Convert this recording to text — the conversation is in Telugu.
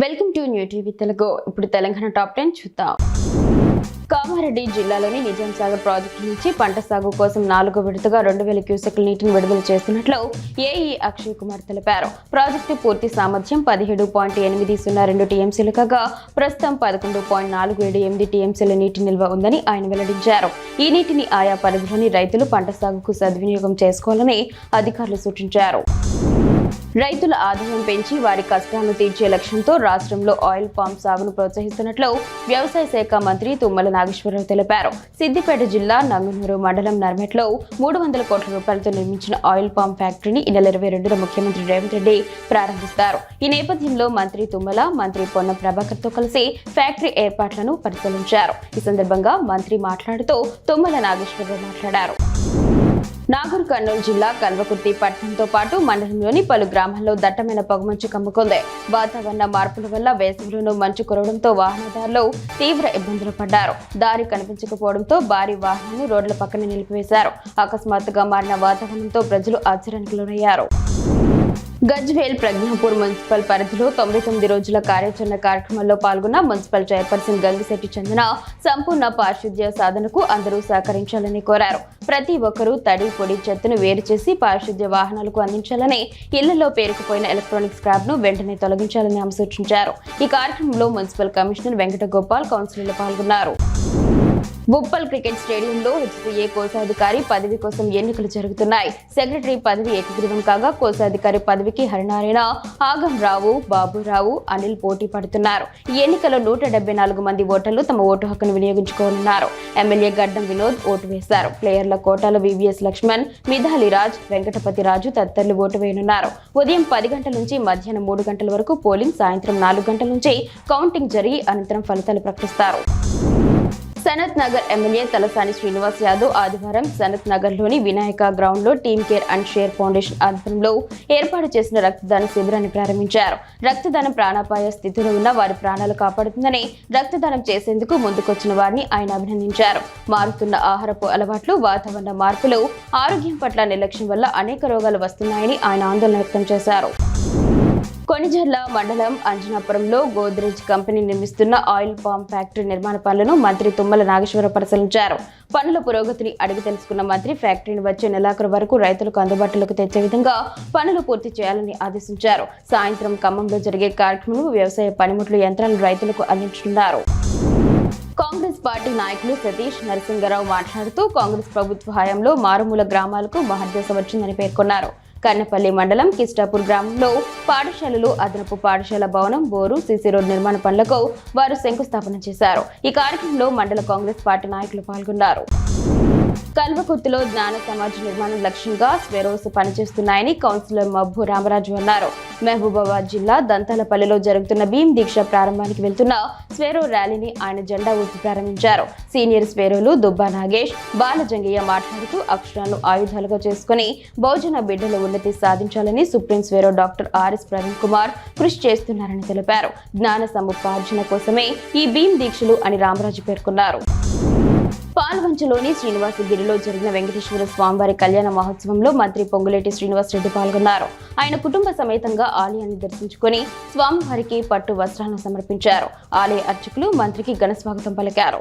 Welcome to new TV Telugu. ఇప్పుడు తెలంగాణ టాప్ 10 చూద్దాం. కామారెడ్డి జిల్లాలోని నిజాం సాగర్ ప్రాజెక్టు నుంచి పంట సాగు కోసం 4వ విడతగా 2000 క్యూసెక్ల నీటిని విడుదల చేస్తున్నట్లు ఏఈ అక్షయ్ కుమార్ తెలిపారు. ప్రాజెక్టు పూర్తి సామర్థ్యం 17.802 టీఎంసీలు కాగా ప్రస్తుతం 11.478 టీఎంసీల నీటి నిల్వ ఉందని ఆయన వెల్లడించారు. ఈ నీటిని ఆయా పరిధిలోని రైతులు పంట సాగుకు సద్వినియోగం చేసుకోవాలని అధికారులు సూచించారు. రైతుల ఆదాయం పెంచి వారి కష్టాలను తీర్చే లక్ష్యంతో రాష్ట్రంలో ఆయిల్ పామ్ సాగును ప్రోత్సహిస్తున్నట్లు వ్యవసాయ శాఖ మంత్రి తుమ్మల నాగేశ్వరరావు తెలిపారు. సిద్దిపేట జిల్లా నంగనూరు మండలం నర్మెట్లో 300 కోట్ల రూపాయలతో నిర్మించిన ఆయిల్ పామ్ ఫ్యాక్టరీని ఈ నెల 22న ముఖ్యమంత్రి రేవంత్ రెడ్డి ప్రారంభిస్తారు. ఈ నేపథ్యంలో మంత్రి తుమ్మల, మంత్రి పొన్నం ప్రభాకర్తో కలిసి ఫ్యాక్టరీ ఏర్పాట్లను పరిశీలించారు. ఈ సందర్భంగా మంత్రి మాట్లాడుతూ తుమ్మల నాగేశ్వరరావు మాట్లాడారు. నాగర్ కర్నూలు జిల్లా కల్వకుర్తి పట్టణంతో పాటు మండలంలోని పలు గ్రామాల్లో దట్టమైన పొగమంచు కమ్ముకుంది. వాతావరణ మార్పుల వల్ల వేసవిలోనూ మంచు కురవడంతో వాహనదారులు తీవ్ర ఇబ్బందులు పడ్డారు. దారి కనిపించకపోవడంతో భారీ వాహనాలను రోడ్ల పక్కన నిలిపివేశారు. అకస్మాత్తుగా మారిన వాతావరణంతో ప్రజలు ఆశ్చర్యానికి లోనయ్యారు. గజ్వేల్ ప్రజ్ఞాపూర్ మున్సిపల్ పరిధిలో 99 రోజుల కార్యాచరణ కార్యక్రమంలో పాల్గొన్న మున్సిపల్ చైర్పర్సన్ గంగిశెట్టి చందన సంపూర్ణ పారిశుద్ధ్య సాధనకు అందరూ సహకరించాలని కోరారు. ప్రతి ఒక్కరూ తడి పొడి చెత్తను వేరు చేసి పారిశుద్ధ్య వాహనాలకు అందించాలని, ఇళ్లలో పేరుకుపోయిన ఎలక్ట్రానిక్ స్క్రాప్ ను వెంటనే తొలగించాలని ఆమె సూచించారు. ఈ కార్యక్రమంలో మున్సిపల్ కమిషనర్ వెంకటగోపాల్, కౌన్సిలర్లు పాల్గొన్నారు. ఉప్పల్ క్రికెట్ స్టేడియంలో హెచ్సీఏ కోశాధికారి పదవి కోసం ఎన్నికలు జరుగుతున్నాయి. సెక్రటరీ పదవి ఏకగ్రీవం కాగా కోశాధికారి పదవికి హరినారాయణ, ఆగం రావు, బాబురావు, అనిల్ పోటీ పడుతున్నారు. ఈ ఎన్నికలో 174 మంది ఓటర్లు తమ ఓటు హక్కును వినియోగించుకోనున్నారు. ఎమ్మెల్యే గడ్డం వినోద్ ఓటు వేశారు. ప్లేయర్ల కోటాలో వివిఎస్ లక్ష్మణ్, మిథాలి రాజ్, వెంకటపతి రాజు తదితరులు ఓటు వేయనున్నారు. ఉదయం 10 గంటల నుంచి మధ్యాహ్నం 3 గంటల వరకు పోలింగ్, సాయంత్రం 4 గంటల నుంచి కౌంటింగ్ జరిగి అనంతరం ఫలితాలు ప్రకటిస్తారు. సనత్ నగర్ ఎమ్మెల్యే తలసాని శ్రీనివాస్ యాదవ్ ఆదివారం సనత్ నగర్లోని వినాయక గ్రౌండ్లో team care and share foundation ఆధ్వర్యంలో ఏర్పాటు చేసిన రక్తదాన శిబిరాన్ని ప్రారంభించారు. రక్తదానం ప్రాణాపాయ స్థితిలో ఉన్న వారి ప్రాణాలు కాపాడుతుందని రక్తదానం చేసేందుకు ముందుకొచ్చిన వారిని ఆయన అభినందించారు. మారుతున్న ఆహారపు అలవాట్లు, వాతావరణ మార్పులు, ఆరోగ్యం పట్ల నిర్లక్ష్యం వల్ల అనేక రోగాలు వస్తున్నాయని ఆయన ఆందోళన వ్యక్తం చేశారు. కొణిజర్ల మండలం అంజనాపురంలో గోద్రేజ్ కంపెనీ నిర్మిస్తున్న ఆయిల్ పామ్ ఫ్యాక్టరీ నిర్మాణ పనులను మంత్రి తుమ్మల నాగేశ్వరరావు పరిశీలించారు. పనుల పురోగతిని అడిగి తెలుసుకున్న మంత్రి ఫ్యాక్టరీని వచ్చే నెలాఖరు వరకు రైతులకు అందుబాటులోకి తెచ్చే విధంగా పనులు పూర్తి చేయాలని ఆదేశించారు. సాయంత్రం ఖమ్మంలో జరిగే కార్యక్రమంలో వ్యవసాయ పనిముట్లు యంత్రాలను రైతులకు అందించనున్నారు. కాంగ్రెస్ పార్టీ నాయకులు సతీష్ నరసింగరావు మాట్లాడుతూ కాంగ్రెస్ ప్రభుత్వ హయాంలో మారుమూల గ్రామాలకు మహర్దశ వచ్చిందని పేర్కొన్నారు. కన్నపల్లి మండలం కిస్టాపూర్ గ్రామంలో పాఠశాలలు, అదనపు పాఠశాల భవనం, బోరు, సీసీ రోడ్ నిర్మాణ పనులకు వారు శంకుస్థాపన చేశారు. ఈ కార్యక్రమంలో మండల కాంగ్రెస్ పార్టీ నాయకులు పాల్గొన్నారు. కల్వకుర్తిలో జ్ఞాన సమాజ్ నిర్మాణం లక్ష్యంగా స్వెరోస్ పనిచేస్తున్నాయని కౌన్సిలర్ మబ్బు రామరాజు అన్నారు. మహబూబాబాద్ జిల్లా దంతాలపల్లిలో జరుగుతున్న భీమ్ దీక్ష ప్రారంభానికి వెళ్తున్న స్వెరో ర్యాలీని ఆయన జెండా ఊపి ప్రారంభించారు. సీనియర్ స్వెరోలు దుబ్బా నాగేష్, బాలజంగయ్య మాట్లాడుతూ అక్షరాలను ఆయుధాలుగా చేసుకుని బహుజన బిడ్డల ఉన్నతి సాధించాలని supreme SWAERO doctor RS Praveen Kumar కృషి చేస్తున్నారని తెలిపారు. జ్ఞాన సముపార్జన కోసమే ఈ భీమ్ దీక్షలు అని రామరాజు పేర్కొన్నారు. పాల్వంచలోని శ్రీనివాసగిరిలో జరిగిన వెంకటేశ్వర స్వామివారి కళ్యాణ మహోత్సవంలో మంత్రి పొంగులేటి శ్రీనివాస్ రెడ్డి పాల్గొన్నారు. ఆయన కుటుంబ సమేతంగా ఆలయాన్ని దర్శించుకుని స్వామివారికి పట్టు వస్త్రాలను సమర్పించారు. ఆలయ అర్చకులు మంత్రికి ఘన స్వాగతం పలికారు.